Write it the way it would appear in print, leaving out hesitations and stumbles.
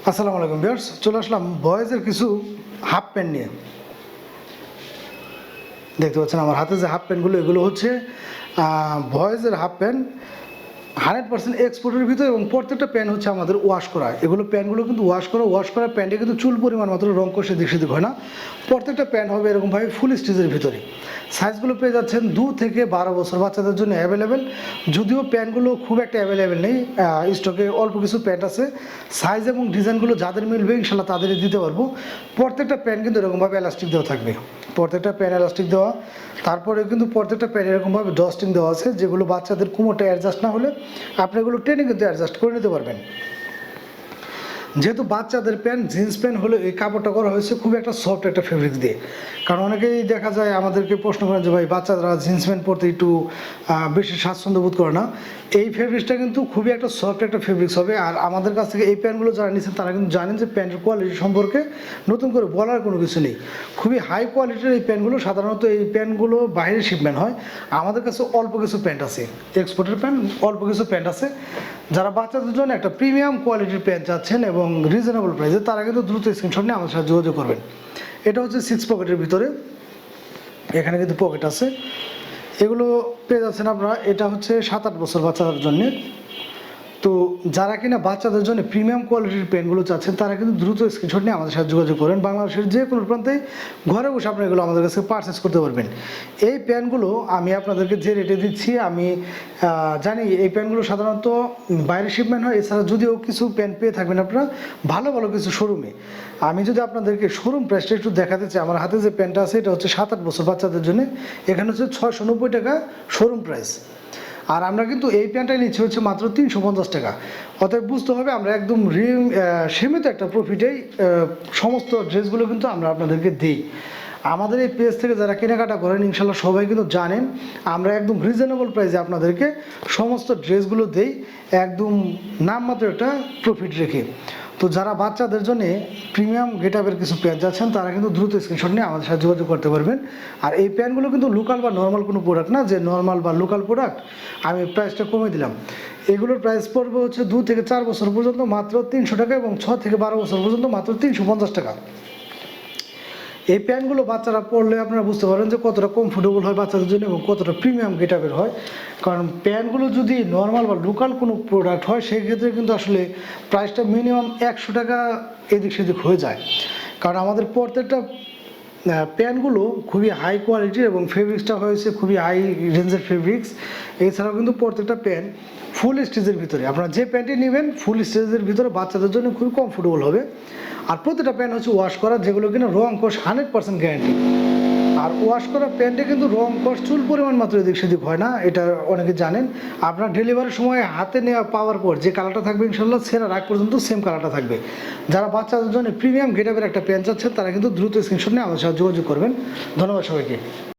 আসসালামু আলাইকুম ভিউয়ার্স, চলে আসলাম বয়েজের কিছু হাফ প্যান্ট নিয়ে। দেখতে পাচ্ছেন আমার হাতে যে হাফ প্যান্টগুলো, এগুলো হচ্ছে বয়েজের হাফ প্যান্ট 100% এক্সপোর্টের ভিতরে, এবং প্রত্যেকটা প্যান্ট হচ্ছে আমাদের ওয়াশ করা। এগুলো প্যান্টগুলো কিন্তু ওয়াশ করা প্যান্টে কিন্তু চুল পরিমাণ মাত্র রং কষে দিক সেদিক হয় না। প্রত্যেকটা প্যান্ট হবে এরকমভাবে ফুল স্টিচের ভিতরে। সাইজগুলো পেয়ে যাচ্ছেন 2 থেকে 12 বছর বাচ্চাদের জন্য অ্যাভেলেবেল। যদিও প্যান্টগুলো খুব একটা অ্যাভেলেবেল নেই, স্টকে অল্প কিছু প্যান্ট আছে। সাইজ এবং ডিজাইনগুলো যাদের মিলবে ইনশাল্লাহ তাদেরই দিতে পারবো। প্রত্যেকটা প্যান্ট কিন্তু এরকমভাবে এলাস্টিক দেওয়া থাকবে, প্রত্যেকটা প্যান্ট এলাস্টিক দেওয়া। তারপরে কিন্তু প্রত্যেকটা প্যান্ট এরকমভাবে ডস্টিং দেওয়া আছে, যেগুলো বাচ্চাদের কোমরটা অ্যাডজাস্ট না হলে আপনি এগুলো টেনে কিন্তু অ্যাডজাস্ট করে নিতে পারবেন। যেহেতু বাচ্চাদের প্যান্ট, জিন্স প্যান্ট হলে এই কাপড়টা করা হয়েছে খুব একটা সফট একটা ফেব্রিক দিয়ে। কারণ অনেকেই দেখা যায় আমাদেরকে প্রশ্ন করেন যে ভাই বাচ্চারা জিন্স প্যান্ট পরতে একটু বেশি স্বাচ্ছন্দ্য বোধ করে না। এই ফেব্রিক্সটা কিন্তু খুবই একটা সফট একটা ফেব্রিক্স হবে। আর আমাদের কাছ থেকে এই প্যান্টগুলো যারা নিচ্ছেন তারা কিন্তু জানেন যে প্যান্টের কোয়ালিটি সম্পর্কে নতুন করে বলার কোনো কিছু নেই। খুবই হাই কোয়ালিটির এই প্যান্টগুলো। সাধারণত এই প্যান্টগুলো বাইরে শিপমেন্ট হয়। আমাদের কাছে অল্প কিছু প্যান্ট আছে, এক্সপোর্টের প্যান্ট অল্প কিছু প্যান্ট আছে। যারা বাচ্চাদের জন্য একটা প্রিমিয়াম কোয়ালিটির প্যান্ট চাচ্ছেন এবং রিজনেবল প্রাইসে, তারা কিন্তু দ্রুত স্ক্রিনশট নিয়ে আমাদের সাথে যোগাযোগ করবেন। এটা হচ্ছে 6 পকেটের ভিতরে, এখানে কিন্তু পকেট আছে। এগুলো পেয়ে যাচ্ছেন আপনারা, এটা হচ্ছে 7-8 বছর বাচ্চাদের জন্যে। তো যারা কিনা বাচ্চাদের জন্য প্রিমিয়াম কোয়ালিটির পেনগুলো চাচ্ছেন তারা কিন্তু দ্রুত স্ক্রিনশট নিয়ে আমাদের সাথে যোগাযোগ করেন। বাংলাদেশের যে কোনো প্রান্তে ঘরে বসে আপনারা এগুলো আমাদের কাছে পারচেস করতে পারবেন। এই প্যান্টগুলো আমি আপনাদেরকে যে রেটে দিচ্ছি, আমি জানি এই প্যান্টগুলো সাধারণত বাইরে শিপমেন্ট হয়। এছাড়া যদিও কিছু প্যান্ট পেয়ে থাকবেন আপনারা ভালো ভালো কিছু শোরুমে। আমি যদি আপনাদেরকে শোরুম প্রাইসটা একটু দেখাতে চাই, আমার হাতে যে প্যান্টটা আছে এটা হচ্ছে 7-8 বছর বাচ্চাদের জন্য। এখানে হচ্ছে 690 টাকা শোরুম প্রাইস। আর আমরা কিন্তু এই প্যান্টটা নিচ্ছি হচ্ছে মাত্র 350 টাকা। অতএব বুঝতে হবে আমরা একদম সীমিত একটা প্রফিটেই সমস্ত ড্রেসগুলো কিন্তু আমরা আপনাদেরকে দিই। আমাদের এই পেজ থেকে যারা কেনাকাটা করেন ইনশাল্লাহ সবাই কিন্তু জানেন আমরা একদম রিজনেবল প্রাইসে আপনাদেরকে সমস্ত ড্রেসগুলো দেই, একদম নামমাত্র একটা প্রফিট রেখে। তো যারা বাচ্চাদের জন্য প্রিমিয়াম গেটআপের কিছু প্যান্ট যাচ্ছেন তারা কিন্তু দ্রুত স্ক্রিনশট নিয়ে আমাদের সাথে যোগাযোগ করতে পারবেন। আর এই প্যান্টগুলো কিন্তু লোকাল বা নর্মাল কোনো প্রোডাক্ট না যে নর্মাল বা লোকাল প্রোডাক্ট আমি প্রাইসটা কমে দিলাম। এগুলোর প্রাইস পড়বে হচ্ছে 2 থেকে 4 বছর পর্যন্ত মাত্র 300 টাকা, এবং 6 থেকে 12 বছর পর্যন্ত মাত্র 350 টাকা। এই প্যান্টগুলো বাচ্চারা পরলে আপনারা বুঝতে পারেন যে কতটা কমফোর্টেবল হয় বাচ্চাদের জন্য এবং কতটা প্রিমিয়াম গেটআপের হয়। কারণ প্যান্টগুলো যদি নর্মাল বা লোকাল কোনো প্রোডাক্ট হয় সেক্ষেত্রে কিন্তু আসলে প্রাইসটা মিনিমাম 100 টাকা এদিক সেদিক হয়ে যায়। কারণ আমাদের প্রত্যেকটা প্যান্টগুলো খুবই হাই কোয়ালিটির এবং ফেব্রিক্সটা হয়েছে খুবই হাই রেঞ্জের ফেব্রিক্স। এছাড়াও কিন্তু প্রত্যেকটা প্যান্ট ফুল স্টিচের ভিতরে। আপনারা যে প্যান্টই নেবেন ফুল স্টিচের ভিতরে বাচ্চাদের জন্য খুবই কমফোর্টেবল হবে। আর প্রতিটা প্যান্ট হচ্ছে ওয়াশ করা, যেগুলো কিনা রং কোষ 100% গ্যারান্টি। আর ওয়াশ করা প্যান্টে কিন্তু রং কোষ চুল পরিমাণ মাত্র এদিক সেদিক হয় না, এটা অনেকে জানেন। আপনার ডেলিভারির সময় হাতে নেওয়া পাওয়ার পর যে কালারটা থাকবে ইনশাল্লাহ ছেঁড়ার আগ পর্যন্ত সেম কালারটা থাকবে। যারা বাচ্চাদের জন্য প্রিমিয়াম গেটআপের একটা প্যান্ট চাচ্ছেন তারা কিন্তু দ্রুত স্ক্রিনশট নিয়ে আমাদের সাথে যোগাযোগ করবেন। ধন্যবাদ সবাইকে।